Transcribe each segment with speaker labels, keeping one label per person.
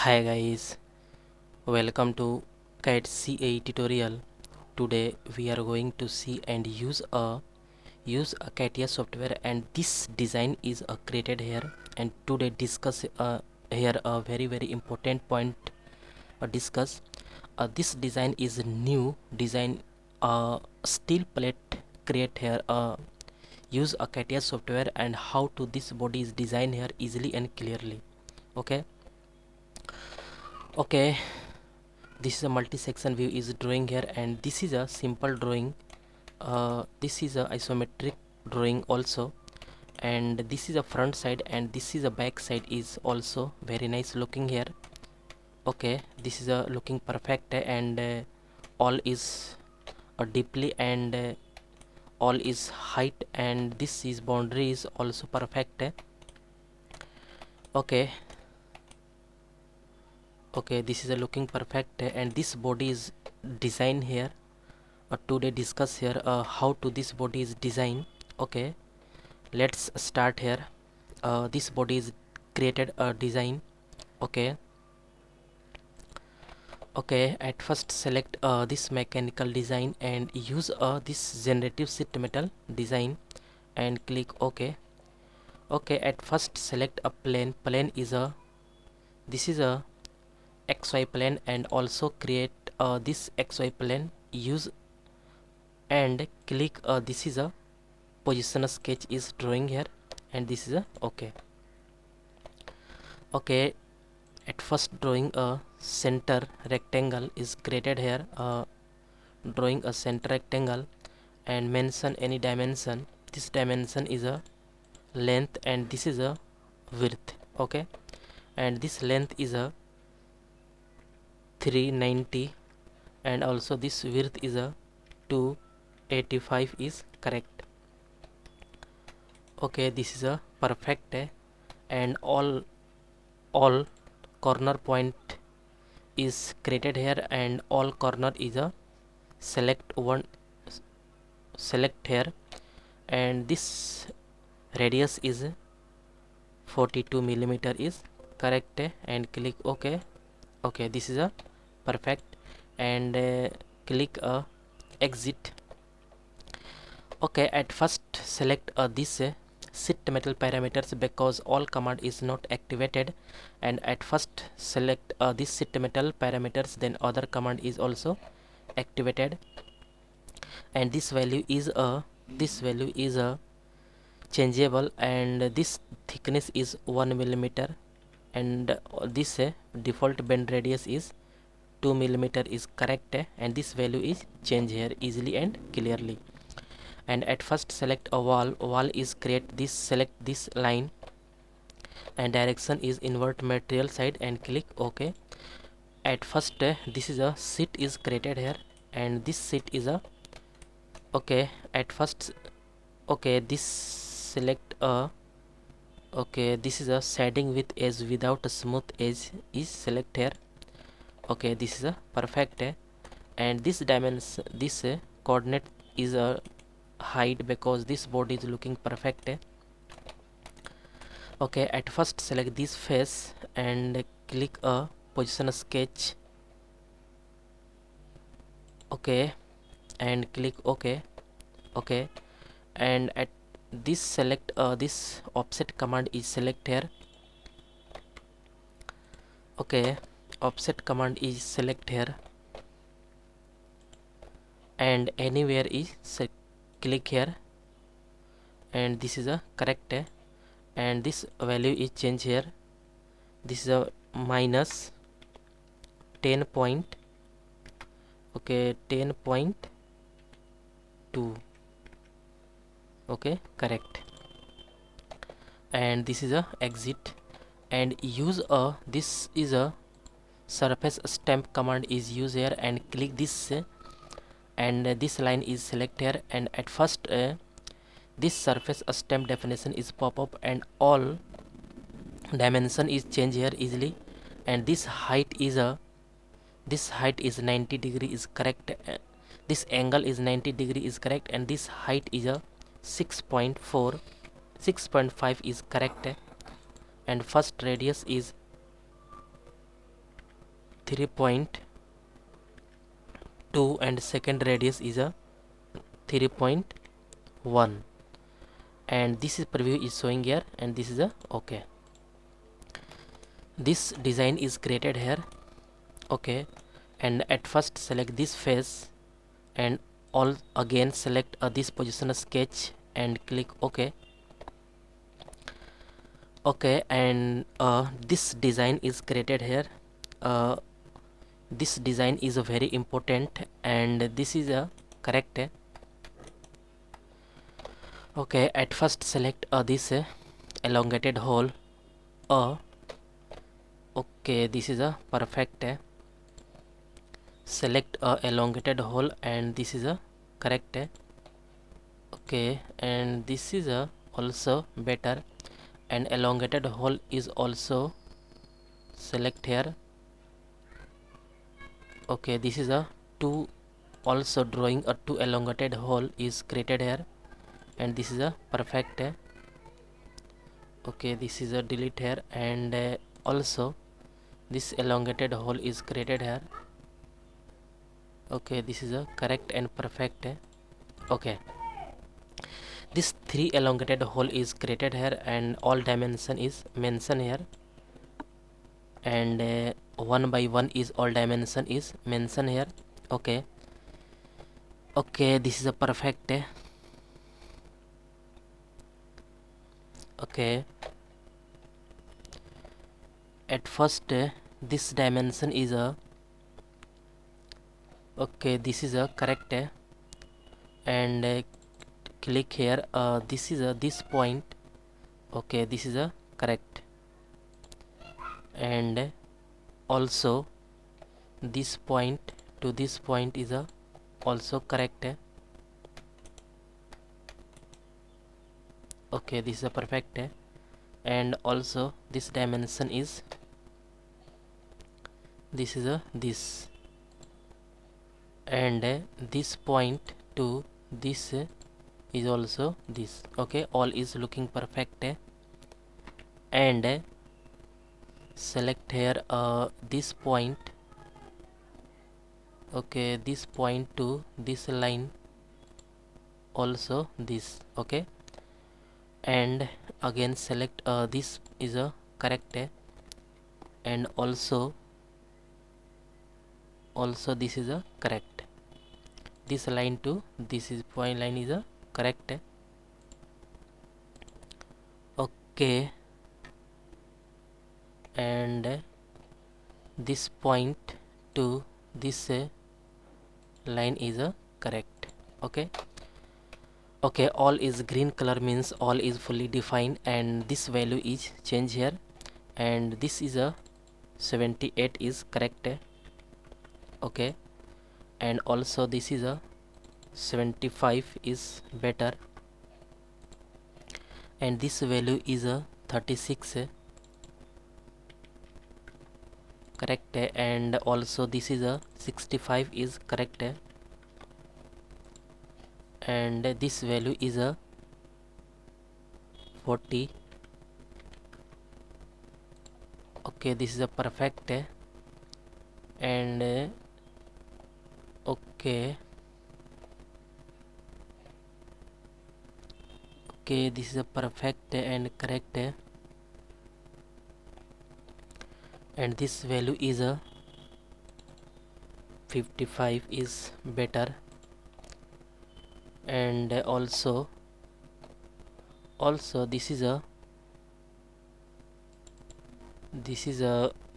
Speaker 1: Hi guys, welcome to CAD CA tutorial. Today we are going to see and use a CATIA software, and this design is created here. And today discuss here a very important point. Discuss this design is a new design. Steel plate create here. Use a CATIA software and how to this body is designed here easily and clearly. Okay, this is a multi-section view is drawing here, and this is a simple drawing. This is a isometric drawing also, and this is a front side and this is a back side is also very nice looking here. Okay, this is a looking perfect, and all is deeply, and all is height, and this is boundary is also perfect. Okay, this is a looking perfect, and this body is designed here. Today discuss here how to this body is designed. Okay, let's start here. This body is created a design. Okay, at first select this mechanical design and use this generative sheet metal design and click OK. At first select a plane is a this is a XY plane, and also create this XY plane, use and click this is a position sketch is drawing here, and this is a okay. At first drawing a center rectangle is created here. Drawing a center rectangle and mention any dimension. This dimension is a length and this is a width. Okay, and this length is a 390, and also this width is a 285 is correct. Okay, this is a perfect, and all corner point is created here, and all corner is a select here, and this radius is 42 millimeter is correct, and click OK. This is a perfect, and click exit. Okay, at first select this sheet metal parameters because all command is not activated, and at first select this sheet metal parameters, then other command is also activated, and this value is a changeable, and this thickness is 1 millimeter, and this default bend radius is 2 millimeter is correct, and this value is changed here easily and clearly. And at first select a wall is create this, select this line, and direction is invert material side, and click OK. At first this is a sheet is created here, and this sheet is a at first this select a this is a shading with edge without a smooth edge is select here. This is a perfect, and this dimension, this coordinate is a hide because this body is looking perfect. At first select this face and click a position sketch. And click OK. And at this select this offset command is select here. Offset command is select here, and anywhere is click here, and this is a correct, and this value is change here. This is a minus 10 point 10.2. Correct, and this is a exit, and use a this is a surface stamp command is used here, and click this and this line is select here, and at first this surface stamp definition is pop up, and all dimension is change here easily, and this height is 90 degree is correct, this angle is 90 degree is correct, and this height is a 6.5 is correct, and first radius is 3.2 and second radius is a 3.1, and this is preview is showing here, and this is a okay. This design is created here, okay. And at first select this face, and all again select this position sketch and click OK. Okay, and this design is created here. This design is very important, and this is a correct. Okay, at first select this elongated hole. Okay, this is a perfect. Select a elongated hole, and this is a correct. Okay, and this is a also better, and elongated hole is also select here. Okay, this is a two, also drawing a two elongated hole is created here, and this is a perfect. Okay, this is a delete here, and also this elongated hole is created here. Okay, this is a correct and perfect. Okay, this three elongated hole is created here, and all dimension is mentioned here, and one by one is all dimension is mentioned here. Okay, okay, this is a perfect. Okay, at first this dimension is a okay, this is a correct, and click here, this is a this point. Okay, this is a correct, and also this point to this point is a also correct. Okay, this is a perfect, and also this dimension is this is a this, and this point to this is also this. Okay, all is looking perfect, and select here this point. Okay, this point to this line also this. Okay, and again select this is a correct, and also this is a correct. This line to this is point line is a correct. Okay, and this point to this line is a correct. Okay, okay, all is green color means all is fully defined, and this value is changed here, and this is a 78 is correct. Okay, and also this is a 75 is better, and this value is a 36 correct, and also this is a 65 is correct, and this value is a 40. Okay, this is a perfect, and okay, okay, this is a perfect and correct, and this value is a 55 is better, and also this is a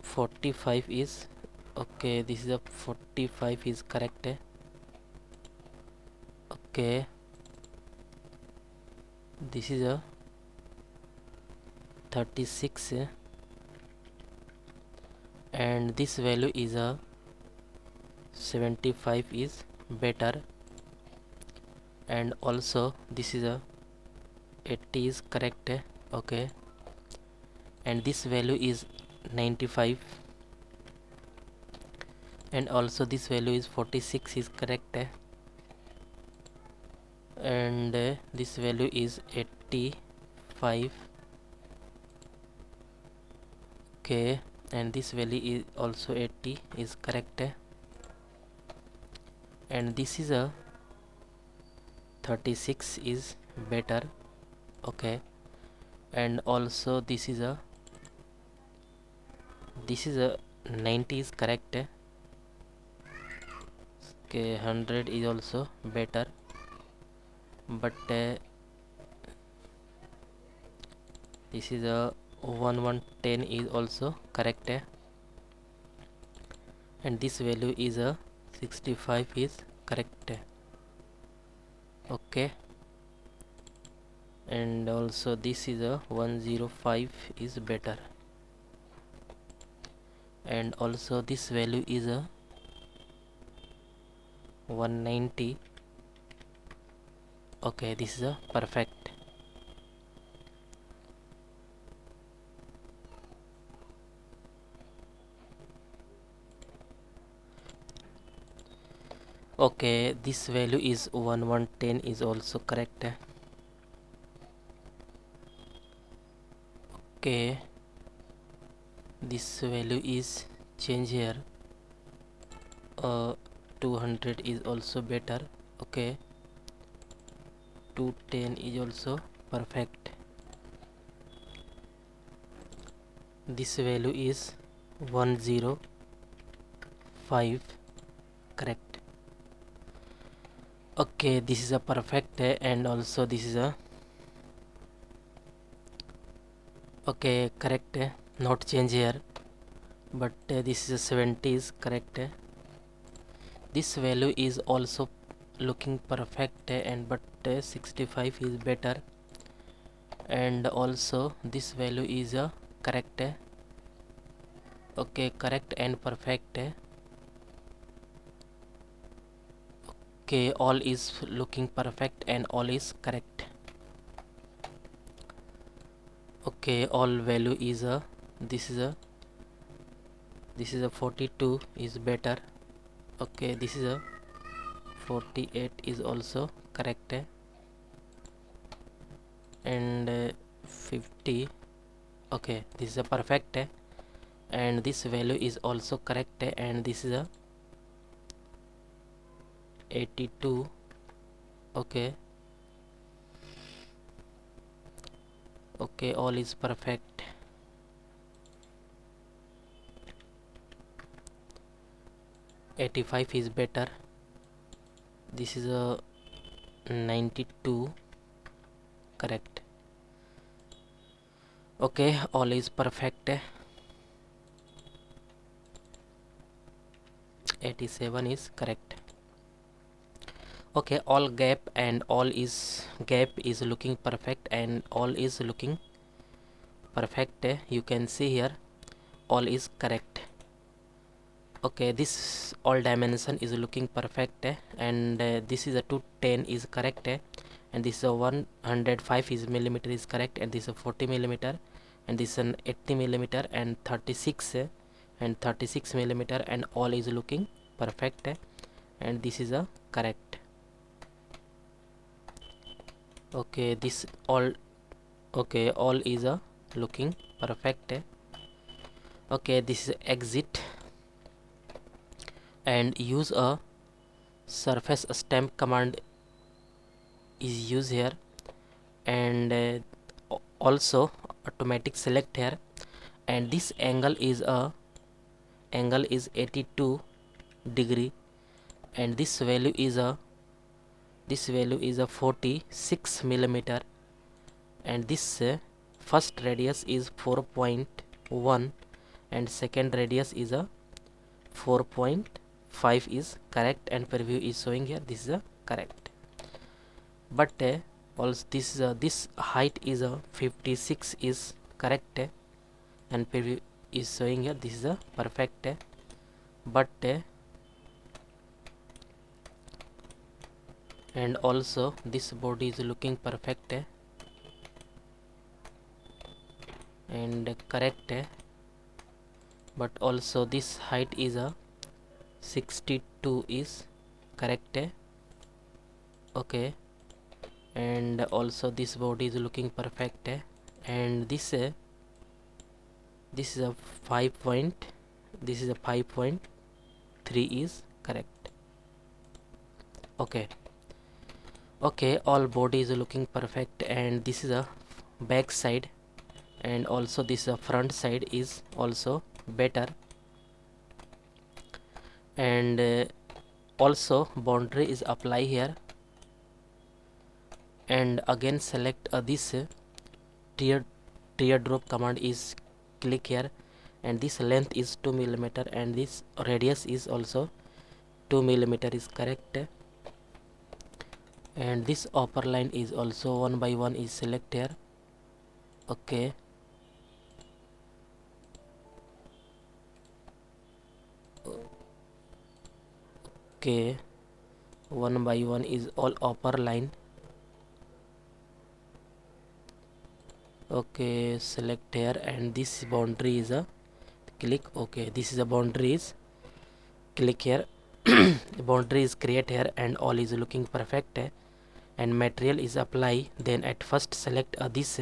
Speaker 1: 45 is okay, this is a 45 is correct. Okay, this is a 36, and this value is a 75 is better, and also this is a 80 is correct. Okay, and this value is 95, and also this value is 46 is correct, and this value is 85. Okay, and this value is also 80 is correct, and this is a 36 is better. Okay, and also this is a 90 is correct. Okay, 100 is also better, but this is a 1110 is also correct, and this value is a 65 is correct. Okay, and also this is a 105 is better, and also this value is a 190. Okay, this is a perfect. Okay, this value is 1110 is also correct. Okay, this value is change here. 200 is also better. Okay, 210 is also perfect. This value is 105 correct. Okay, this is a perfect, and also this is a okay correct, not change here, but this is a 70 is correct. This value is also looking perfect, and but 65 is better, and also this value is correct. Okay, correct and perfect. Okay, all is looking perfect and all is correct. Okay, all value is this is a 42 is better. Okay, this is a 48 is also correct, and 50. Okay, this is a perfect, and this value is also correct, and this is a 82. Okay, okay, all is perfect. $85 is better. This is a 92 correct. Okay, all is perfect. 87 is correct. Okay, all gap and all is gap is looking perfect, and all is looking perfect. You can see here all is correct. Okay, this all dimension is looking perfect, and this is a 210 is correct, and this is a 105 is millimeter is correct, and this is a 40 millimeter, and this is an 80 millimeter, and 36 and 36 millimeter, and all is looking perfect, and this is a correct. Okay, this all okay, all is a looking perfect. Okay, this is exit, and use a surface stamp command is used here, and also automatic select here, and this angle is 82 degree, and this value is a 46 millimeter, and this first radius is 4.1, and second radius is a 4.5 is correct, and preview is showing here this is a correct, but also this height is a 56 is correct, and preview is showing here this is a perfect, but and also this body is looking perfect, and correct, but also this height is a 62 is correct. Okay, and also this body is looking perfect, and this is a 5 point, this is a 5.3 is correct. Okay, okay, all body is looking perfect, and this is a back side, and also this front side is also better. And also boundary is apply here, and again select this teardrop command is click here, and this length is 2 millimeter, and this radius is also 2 millimeter is correct. And this upper line is also 1 by 1 is select here. Okay, okay, 1 by 1 is all upper line. Okay, select here, and this boundary is a click. Okay, this is a boundary is click here. The boundary is create here, and all is looking perfect. And material is apply. Then at first select this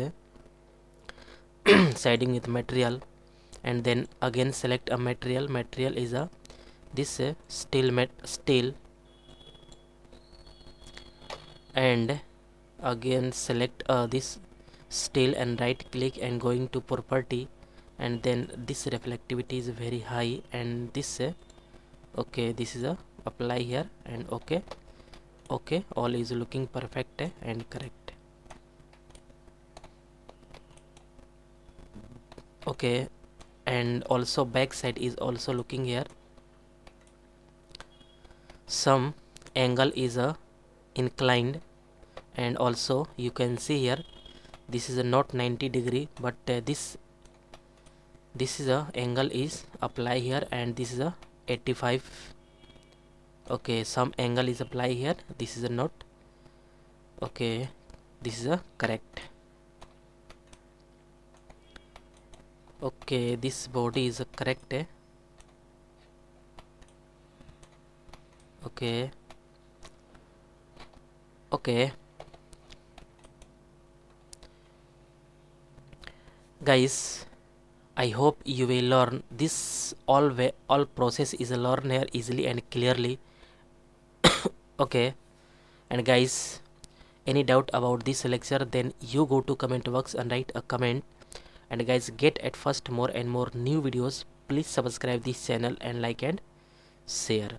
Speaker 1: siding with material, and then again select a material. Material is a this steel, and again select this steel, and right click and going to property, and then this reflectivity is very high, and this okay, this is a apply here, and okay, okay, all is looking perfect and correct. Okay, and also back side is also looking here. Some angle is inclined, and also you can see here this is a not 90 degree, but this is a angle is apply here, and this is a 85. Okay, some angle is apply here, this is a not. Okay, this is a correct. Okay, this body is correct. Okay, okay guys, I hope you will learn this all process is learn here easily and clearly. Okay, and guys, any doubt about this lecture, then you go to comment box and write a comment. And guys, get at first more and more new videos. Please subscribe this channel and like and share.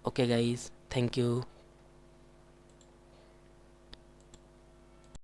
Speaker 1: Okay guys, thank you.